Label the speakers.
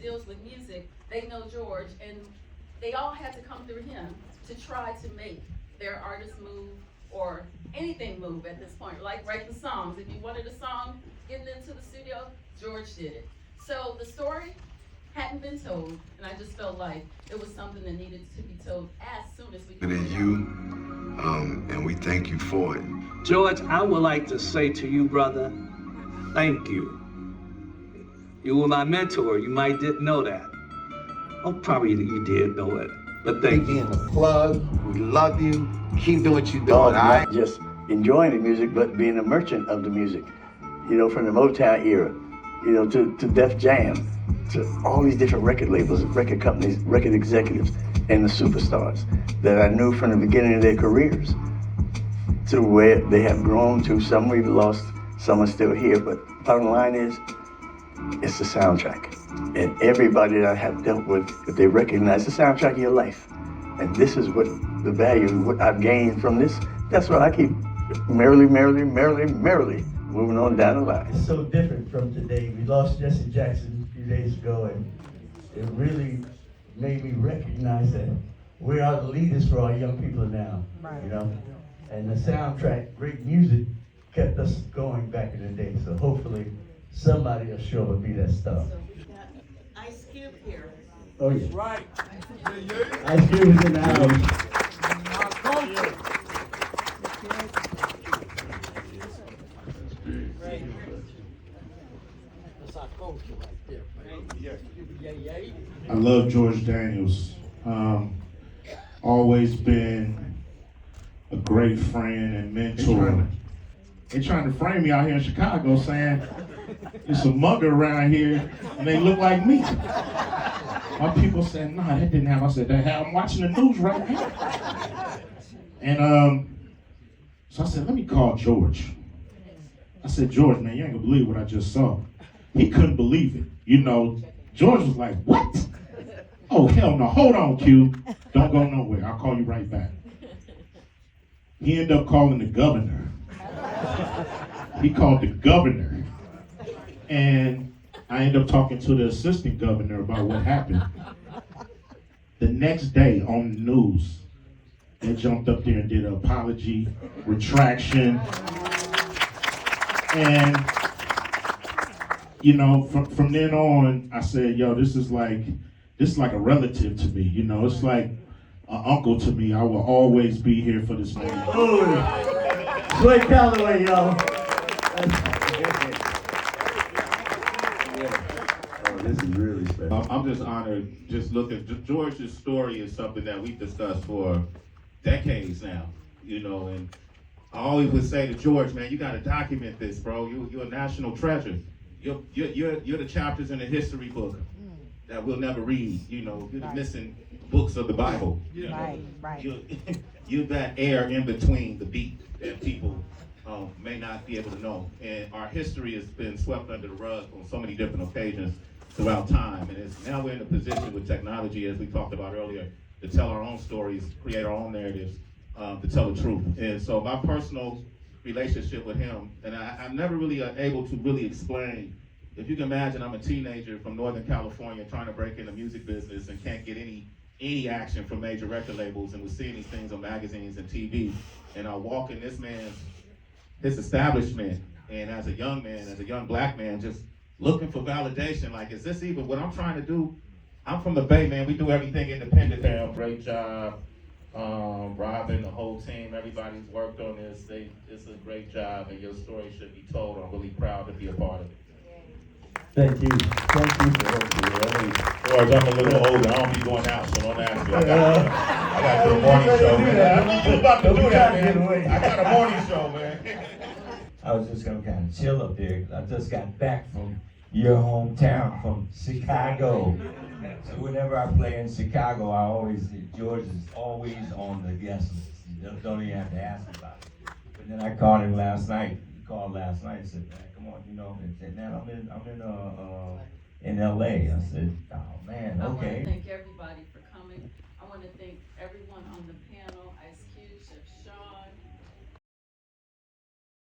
Speaker 1: that deals with music, they know George, and they all had to come through him to try to make their artist move or anything move at this point. Like write the songs. If you wanted a song getting into the studio, George did it. So the story hadn't been told, and I just felt like it was something that needed to be told as soon as we could.
Speaker 2: And you, and we thank you for it.
Speaker 3: George, I would like to say to you, brother, thank you. You were my mentor. You might didn't know that. Oh, probably you did know it, but thank you.
Speaker 4: Being the plug, we love you. Keep doing what you're doing, all right?
Speaker 5: Not just enjoying the music, but being a merchant of the music. You know, from the Motown era, you know, to Def Jam, to all these different record labels, record companies, record executives, and the superstars that I knew from the beginning of their careers to where they have grown to. Some we've lost, some are still here, but bottom line is, it's the soundtrack. And everybody that I have dealt with, if they recognize the soundtrack of your life, and this is what the value, what I've gained from this, that's why I keep merrily moving on down the line.
Speaker 6: It's so different from today. We lost Jesse Jackson a few days ago, and it really made me recognize that we are the leaders for our young people now, right. You know? And the soundtrack, great music, kept us going back in the day, so hopefully somebody will show up and be that stuff.
Speaker 1: So we got Ice Cube here.
Speaker 6: Oh yeah.
Speaker 3: Right.
Speaker 6: Ice Cube is in the house.
Speaker 7: I love George Daniels. Always been a great friend and mentor. They're trying to frame me out here in Chicago saying there's a mugger around here and they look like me. My people said, nah, that didn't happen. I said, that happened. I'm watching the news right now. And so I said, let me call George. I said, George, man, you ain't gonna believe what I just saw. He couldn't believe it. You know, George was like, what? Oh, hell no, hold on, Q. Don't go nowhere, I'll call you right back. He ended up calling the governor. He called the governor. And I ended up talking to the assistant governor about what happened. The next day on the news, they jumped up there and did an apology, retraction. And, you know, from then on, I said, yo, this is like a relative to me. You know, it's like an uncle to me. I will always be here for this man.
Speaker 6: Oh, Sway Calloway, y'all.
Speaker 4: This is really special.
Speaker 8: I'm just honored. Just look at George's story is something that we've discussed for decades now, you know, and I always would say to George, man, you got to document this, bro. You're a national treasure. You're the chapters in the history book that we'll never read. You know, you're the missing books of the Bible. You know?
Speaker 9: Right.
Speaker 8: You're that air in between the beat that people may not be able to know. And our history has been swept under the rug on so many different occasions throughout time. And now we're in a position with technology, as we talked about earlier, to tell our own stories, create our own narratives, to tell the truth. And so my personal relationship with him, and I'm never really able to really explain. If you can imagine, I'm a teenager from Northern California trying to break in the music business and can't get any action from major record labels, and was seeing these things on magazines and TV. And I walk in his establishment, and as a young man, as a young black man, just looking for validation. Like, is this even what I'm trying to do? I'm from the Bay, man. We do everything independent now. Great job. Robin, the whole team, everybody's worked on this. It's a great job, and your story should be told. I'm really proud to be a part of it.
Speaker 6: Thank you. Thank you for helping me.
Speaker 8: George, I'm a little older. I don't be going out, so don't ask me. I got the morning show, man. I was about to do that, man. I got a morning show, man.
Speaker 10: I was just gonna kind of chill up there. I just got back from your hometown, from Chicago. So whenever I play in Chicago, George is always on the guest list. You don't even have to ask about it. But then I called him last night. He called last night and said, man, come on, you know. And said, man, I'm in LA. I said, oh man, okay.
Speaker 1: I want to thank everybody for coming. I want to thank everyone on the panel, Ice Cube, Chef Sean,